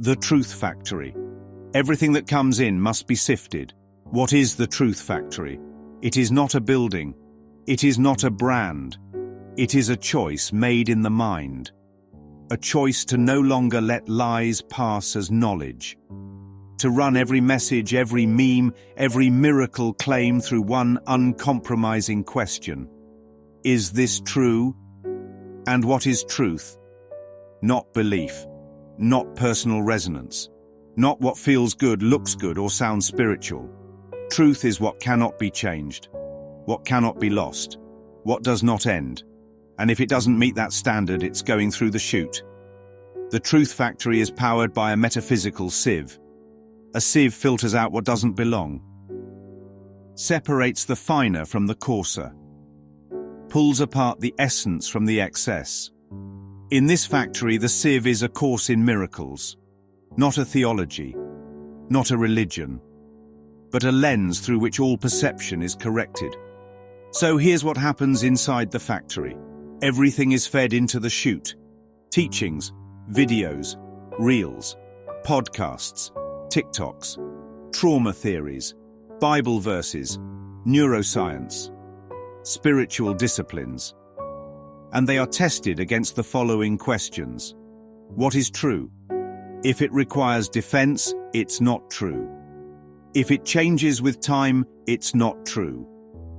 The Truth Factory. Everything that comes in must be sifted. What is the Truth Factory? It is not a building. It is not a brand. It is a choice made in the mind. A choice to no longer let lies pass as knowledge. To run every message, every meme, every miracle claim through one uncompromising question. Is this true? And what is truth? Not belief. Not personal resonance. Not what feels good, looks good, or sounds spiritual. Truth is what cannot be changed. What cannot be lost. What does not end. And if it doesn't meet that standard, it's going through the chute. The Truth Factory is powered by a metaphysical sieve. A sieve filters out what doesn't belong. Separates the finer from the coarser. Pulls apart the essence from the excess. In this factory, the sieve is a course in miracles. Not a theology. Not a religion. But a lens through which all perception is corrected. So here's what happens inside the factory. Everything is fed into the chute. Teachings, videos, reels, podcasts, TikToks, trauma theories, Bible verses, neuroscience, spiritual disciplines. And they are tested against the following questions. What is true? If it requires defense, it's not true. If it changes with time, it's not true.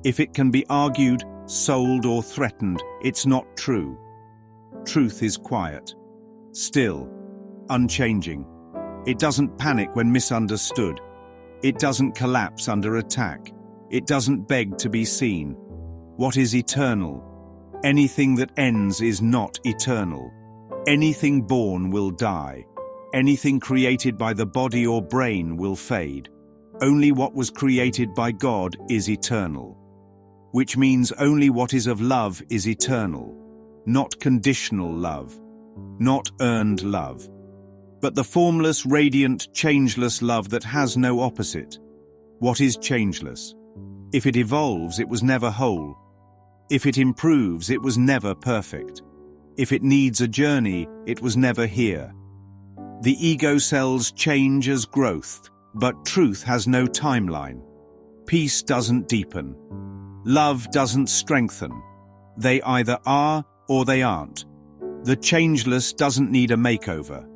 If it can be argued, sold, or threatened, it's not true. Truth is quiet, still, unchanging. It doesn't panic when misunderstood. It doesn't collapse under attack. It doesn't beg to be seen. What is eternal? Anything that ends is not eternal. Anything born will die. Anything created by the body or brain will fade. Only what was created by God is eternal. Which means only what is of love is eternal. Not conditional love. Not earned love. But the formless, radiant, changeless love that has no opposite. What is changeless? If it evolves, it was never whole. If it improves, it was never perfect. If it needs a journey, it was never here. The ego cells change as growth, but truth has no timeline. Peace doesn't deepen. Love doesn't strengthen. They either are or they aren't. The changeless doesn't need a makeover.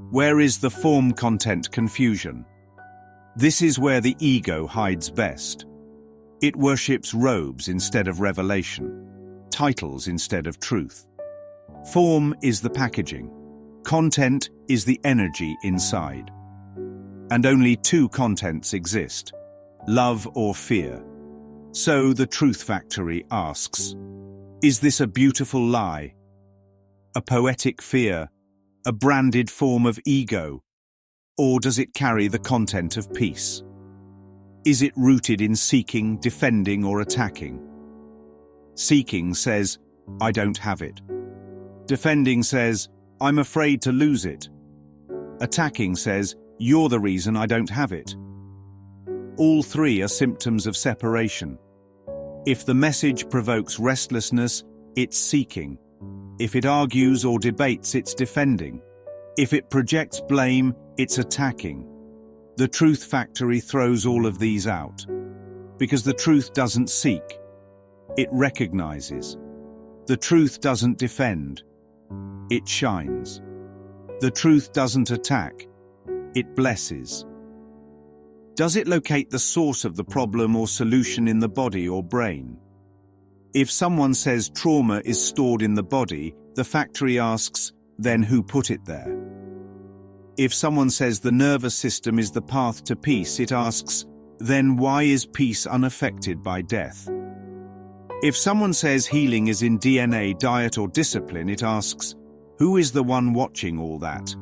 Where is the form-content confusion? This is where the ego hides best. It worships robes instead of revelation, titles instead of truth. Form is the packaging. Content is the energy inside. And only two contents exist, love or fear. So the Truth Factory asks, is this a beautiful lie? A poetic fear? A branded form of ego? Or does it carry the content of peace? Is it rooted in seeking, defending, or attacking? Seeking says, I don't have it. Defending says, I'm afraid to lose it. Attacking says, you're the reason I don't have it. All three are symptoms of separation. If the message provokes restlessness, it's seeking. If it argues or debates, it's defending. If it projects blame, it's attacking. The Truth Factory throws all of these out. Because the truth doesn't seek. It recognizes. The truth doesn't defend. It shines. The truth doesn't attack. It blesses. Does it locate the source of the problem or solution in the body or brain? If someone says trauma is stored in the body, the factory asks, then who put it there? If someone says the nervous system is the path to peace, it asks, then why is peace unaffected by death? If someone says healing is in DNA, diet, or discipline, it asks, who is the one watching all that?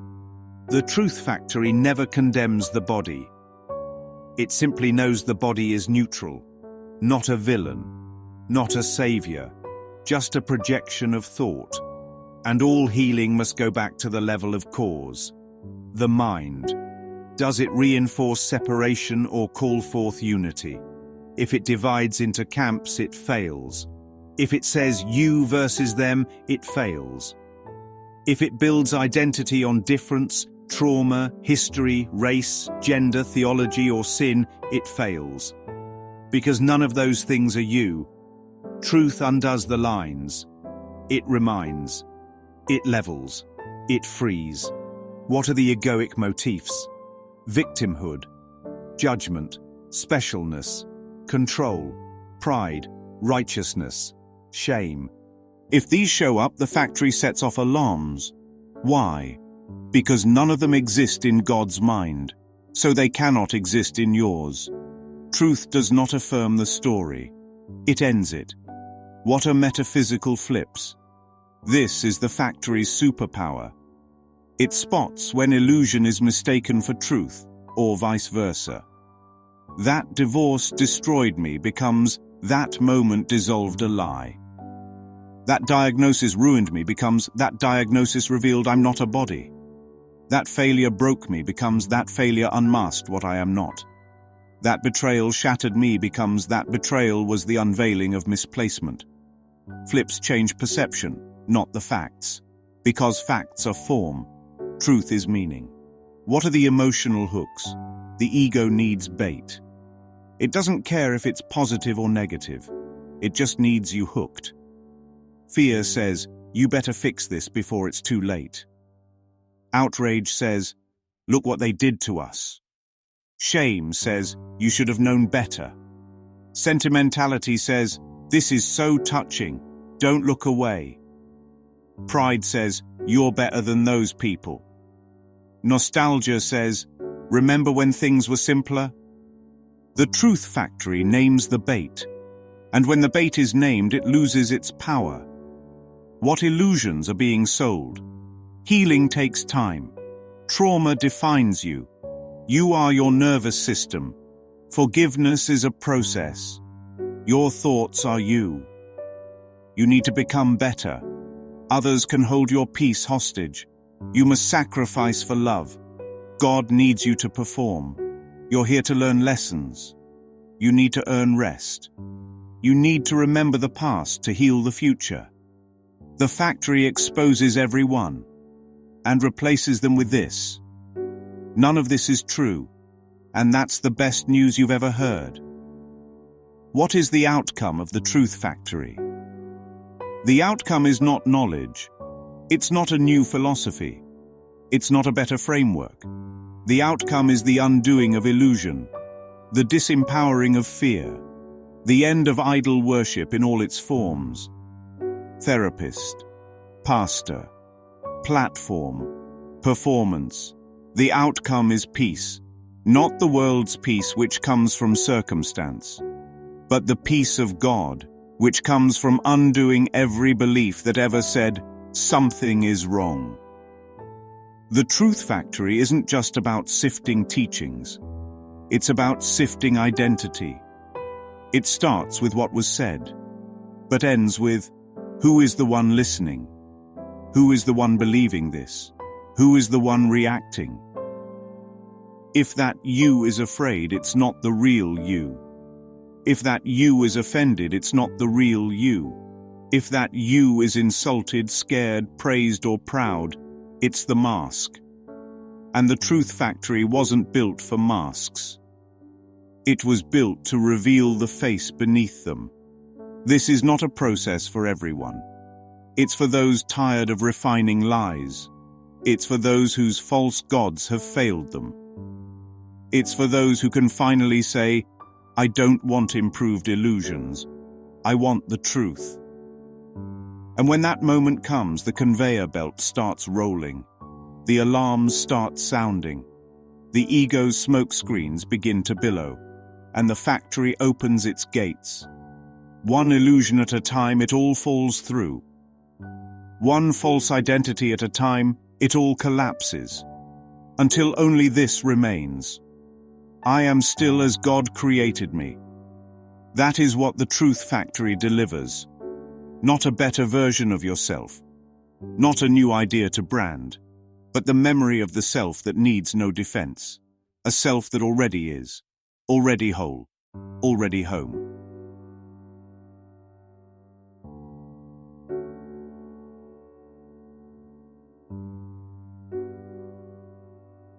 The Truth Factory never condemns the body. It simply knows the body is neutral, not a villain, not a savior, just a projection of thought. And all healing must go back to the level of cause. The mind. Does it reinforce separation or call forth unity? If it divides into camps, it fails. If it says you versus them, it fails. If it builds identity on difference, trauma, history, race, gender, theology, or sin, it fails. Because none of those things are you. Truth undoes the lines. It reminds. It levels. It frees. What are the egoic motifs? Victimhood, judgment, specialness, control, pride, righteousness, shame. If these show up, the factory sets off alarms. Why? Because none of them exist in God's mind, so they cannot exist in yours. Truth does not affirm the story. It ends it. What are metaphysical flips? This is the factory's superpower. It spots when illusion is mistaken for truth, or vice versa. That divorce destroyed me becomes that moment dissolved a lie. That diagnosis ruined me becomes that diagnosis revealed I'm not a body. That failure broke me becomes that failure unmasked what I am not. That betrayal shattered me becomes that betrayal was the unveiling of misplacement. Flips change perception, not the facts. Because facts are form, truth is meaning. What are the emotional hooks? The ego needs bait. It doesn't care if it's positive or negative. It just needs you hooked. Fear says, you better fix this before it's too late. Outrage says, look what they did to us. Shame says, you should have known better. Sentimentality says, this is so touching, don't look away. Pride says, you're better than those people. Nostalgia says, remember when things were simpler? The truth factory names the bait, and when the bait is named, it loses its power. What illusions are being sold? Healing takes time. Trauma defines you. You are your nervous system. Forgiveness is a process. Your thoughts are you. You need to become better. Others can hold your peace hostage. You must sacrifice for love. God needs you to perform. You're here to learn lessons. You need to earn rest. You need to remember the past to heal the future. The factory exposes everyone and replaces them with this. None of this is true, and that's the best news you've ever heard. What is the outcome of the truth factory? The outcome is not knowledge. It's not a new philosophy. It's not a better framework. The outcome is the undoing of illusion, the disempowering of fear, the end of idol worship in all its forms. Therapist, pastor, platform, performance. The outcome is peace, not the world's peace which comes from circumstance, but the peace of God, which comes from undoing every belief that ever said, something is wrong. The truth factory isn't just about sifting teachings. It's about sifting identity. It starts with what was said, but ends with, who is the one listening? Who is the one believing this? Who is the one reacting? If that you is afraid, it's not the real you. If that you is offended, it's not the real you. If that you is insulted, scared, praised, or proud, it's the mask. And the truth factory wasn't built for masks. It was built to reveal the face beneath them. This is not a process for everyone. It's for those tired of refining lies. It's for those whose false gods have failed them. It's for those who can finally say, I don't want improved illusions. I want the truth. And when that moment comes, the conveyor belt starts rolling. The alarms start sounding. The ego's smoke screens begin to billow, and the factory opens its gates. One illusion at a time, it all falls through. One false identity at a time, it all collapses. Until only this remains. I am still as God created me. That is what the truth factory delivers. Not a better version of yourself. Not a new idea to brand. But the memory of the self that needs no defense. A self that already is. Already whole. Already home.